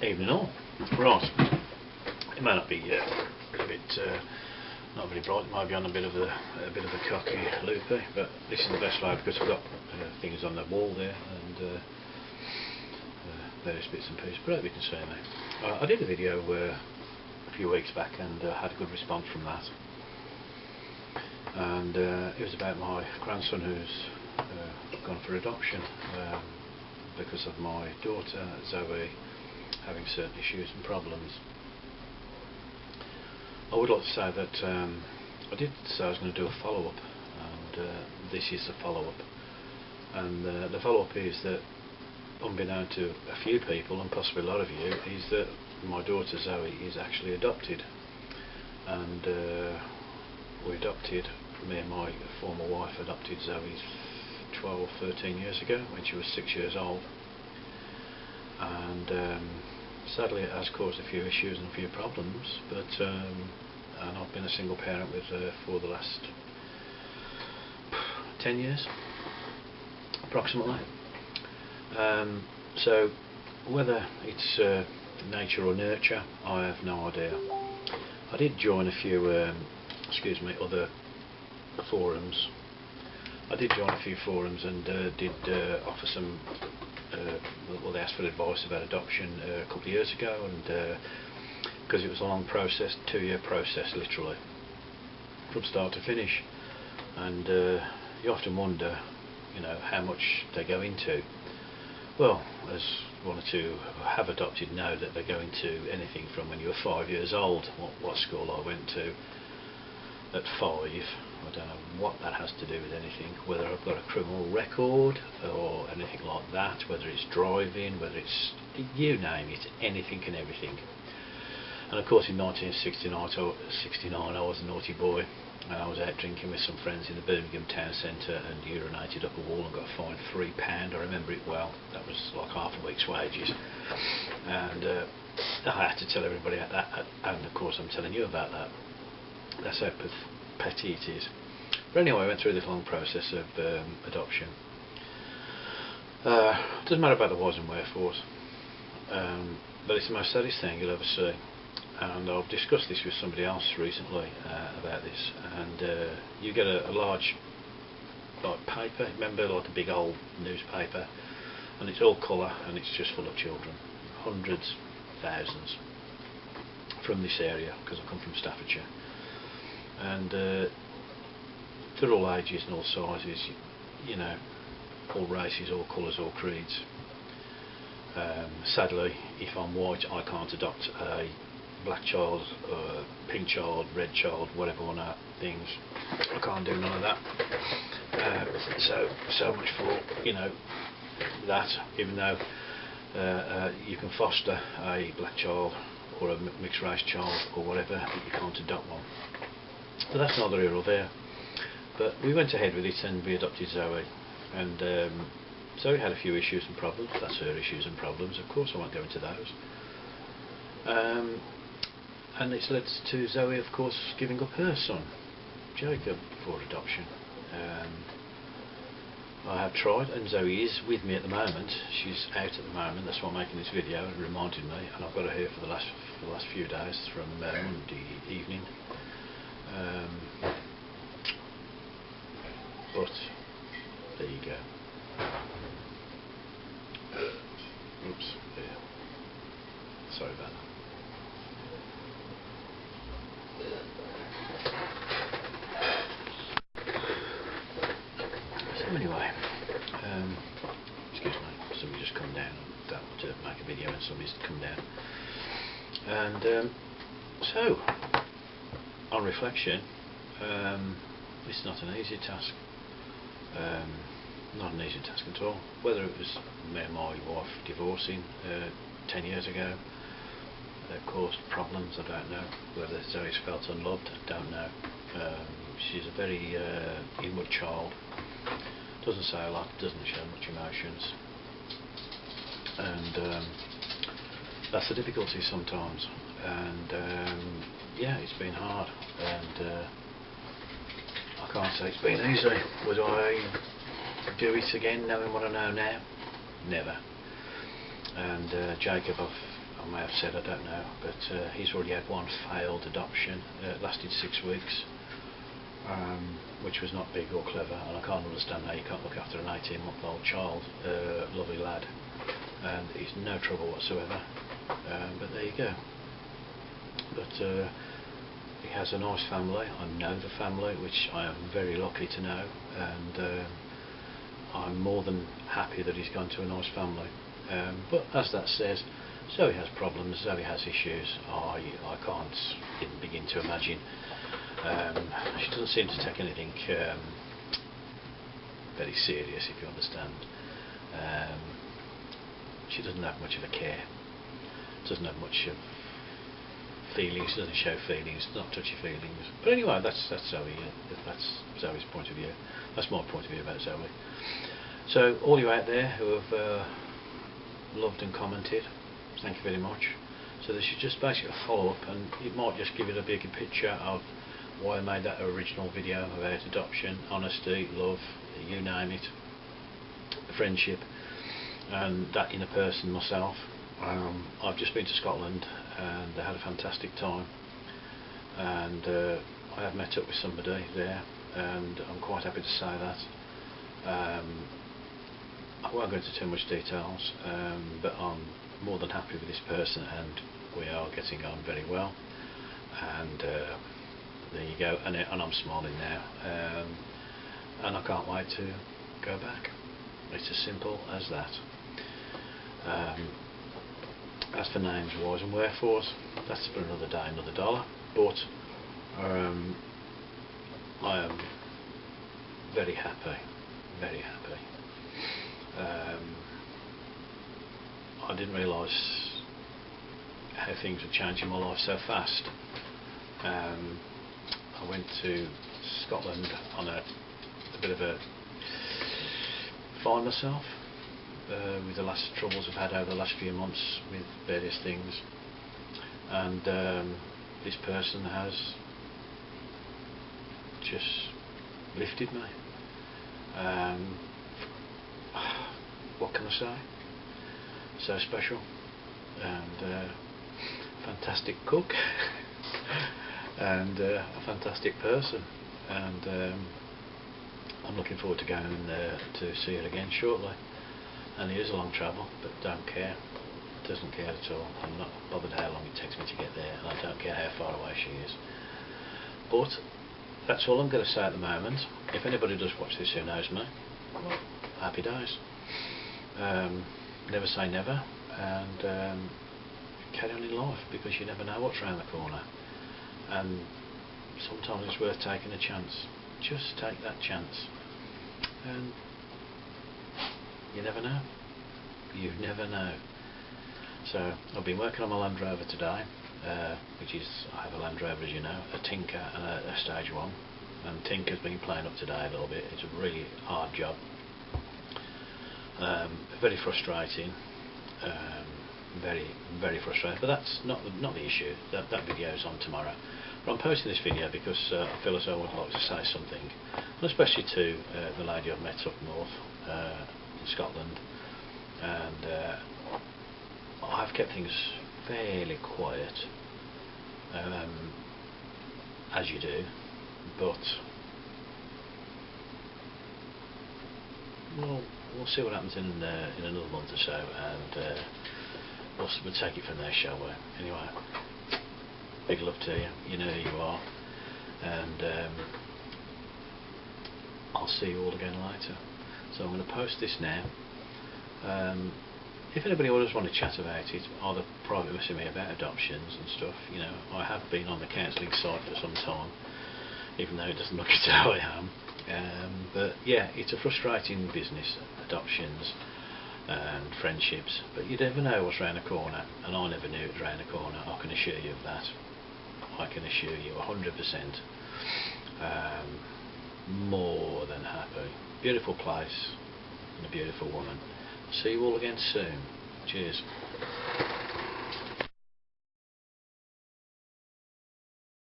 Evening all. Right. It may not be a bit not very bright. It might be on a bit of a cocky loopy, but this is the best way because I've got things on the wall there and various bits and pieces. But I hope you can see me. I did a video a few weeks back and had a good response from that. And it was about my grandson who's gone for adoption because of my daughter Zoe having certain issues and problems. I would like to say that I did say I was going to do a follow-up, and this is the follow-up. And the follow-up is that, unbeknown to a few people and possibly a lot of you, is that my daughter Zoe is actually adopted. And we adopted, me and my former wife adopted Zoe 12, 13 years ago when she was 6 years old. And sadly it has caused a few issues and a few problems, but and I've been a single parent with her for the last 10 years approximately. So whether it's nature or nurture, I have no idea. I did join a few other forums. I did join a few forums and did offer some well, they asked for advice about adoption a couple of years ago, and because it was a long process, 2-year process literally from start to finish, and you often wonder, you know, how much they go into. Well, as one or two who have adopted know, that they go into anything from when you were 5 years old. What school I went to at 5, I don't know what that has to do with anything, whether I've got a criminal record or anything like that, whether it's driving, whether it's, you name it, anything and everything. And of course in 1969 I was a naughty boy, and I was out drinking with some friends in the Birmingham town centre and urinated up a wall and got fined £3. I remember it well. That was like half a week's wages, and I had to tell everybody about that, and of course I'm telling you about that. That's how petty it is. But anyway, I went through this long process of adoption. Doesn't matter about the whys and wherefores, but it's the most saddest thing you'll ever see. And I've discussed this with somebody else recently about this, and you get a large like paper, remember, like a big old newspaper, and it's all colour and it's just full of children, hundreds, thousands, from this area, because I come from Staffordshire. And they're all ages and all sizes, you know, all races, all colours, all creeds. Sadly, if I'm white, I can't adopt a black child, pink child, red child, whatever one of things. I can't do none of that. So much for, you know, that. Even though you can foster a black child or a mixed race child or whatever, but you can't adopt one. But that's neither here or there. But we went ahead with it and we adopted Zoe, and Zoe had a few issues and problems. That's her issues and problems, of course I won't go into those. And it's led to Zoe, of course, giving up her son Jacob for adoption. I have tried, and Zoe is with me at the moment. She's out at the moment, that's why I'm making this video. It reminded me, and I've got her here for the last few days, from Monday evening. But there you go. Oops, yeah. Sorry about that. So anyway, excuse me, somebody just come down. That to make a video and somebody's come down. And so, on reflection, it's not an easy task. Not an easy task at all. Whether it was me and my wife divorcing 10 years ago caused problems, I don't know. Whether Zoe's felt unloved, I don't know. She's a very inward child. Doesn't say a lot, doesn't show much emotions, and that's the difficulty sometimes. And yeah, it's been hard, and I can't say it's been easy. Would I do it again knowing what I know now? Never. And Jacob, I may have said, I don't know, but he's already had one failed adoption. It lasted 6 weeks, which was not big or clever, and I can't understand how you can't look after an 18-month-old child. Lovely lad, and he's no trouble whatsoever. But there you go. But he has a nice family. I know the family, which I am very lucky to know, and I'm more than happy that he's gone to a nice family. But as that says, Zoe has problems, Zoe has issues. I can't even begin to imagine. She doesn't seem to take anything very serious, if you understand. She doesn't have much of a care, doesn't have much of feelings, doesn't show feelings, not touchy feelings. But anyway, that's Zoe. That's Zoe's point of view. That's my point of view about Zoe. So all you out there who have loved and commented, thank you very much. So this is just basically a follow-up, and it might just give it a bigger picture of why I made that original video about adoption, honesty, love, you name it, friendship, and that inner person myself. I've just been to Scotland and I had a fantastic time, and I have met up with somebody there, and I'm quite happy to say that. I won't go into too much details, but I'm more than happy with this person, and we are getting on very well, and there you go, and I'm smiling now, and I can't wait to go back. It's as simple as that. As for names, whys and wherefores, that's for another day, another dollar, but I am very happy, very happy. I didn't realise how things would change in my life so fast. I went to Scotland on a bit of a find myself with the last troubles I've had over the last few months with various things, and this person has just lifted me. What can I say? So special, and fantastic cook, and a fantastic person, and I'm looking forward to going to see her again shortly. And it is a long travel, but don't care, doesn't care at all. I'm not bothered how long it takes me to get there, and I don't care how far away she is. But that's all I'm going to say at the moment. If anybody does watch this who knows me, well, happy days. Never say never, and carry on in life, because you never know what's around the corner, and sometimes it's worth taking a chance. Just take that chance, and you never know. You never know. So I've been working on my Land Rover today, which is, I have a Land Rover, as you know, a Tinker and a Stage 1, and Tinker's been playing up today a little bit. It's a really hard job, very frustrating, very frustrating, but that's not the issue. That video's on tomorrow, but I'm posting this video because I feel as though I would like to say something, and especially to the lady I've met up north in Scotland, and I've kept things fairly quiet, as you do, but we'll see what happens in another month or so, and we'll take it from there, shall we? Anyway, big love to you. You know who you are, and I'll see you all again later. So I'm going to post this now. If anybody does want to chat about it, either private messaging me about adoptions and stuff, you know, I have been on the counselling site for some time, even though it doesn't look as though I am. But yeah, it's a frustrating business, adoptions and friendships, but you never know what's around the corner, and I never knew it was around the corner. I can assure you of that. I can assure you 100%. More than happy. Beautiful place and a beautiful woman. See you all again soon. Cheers.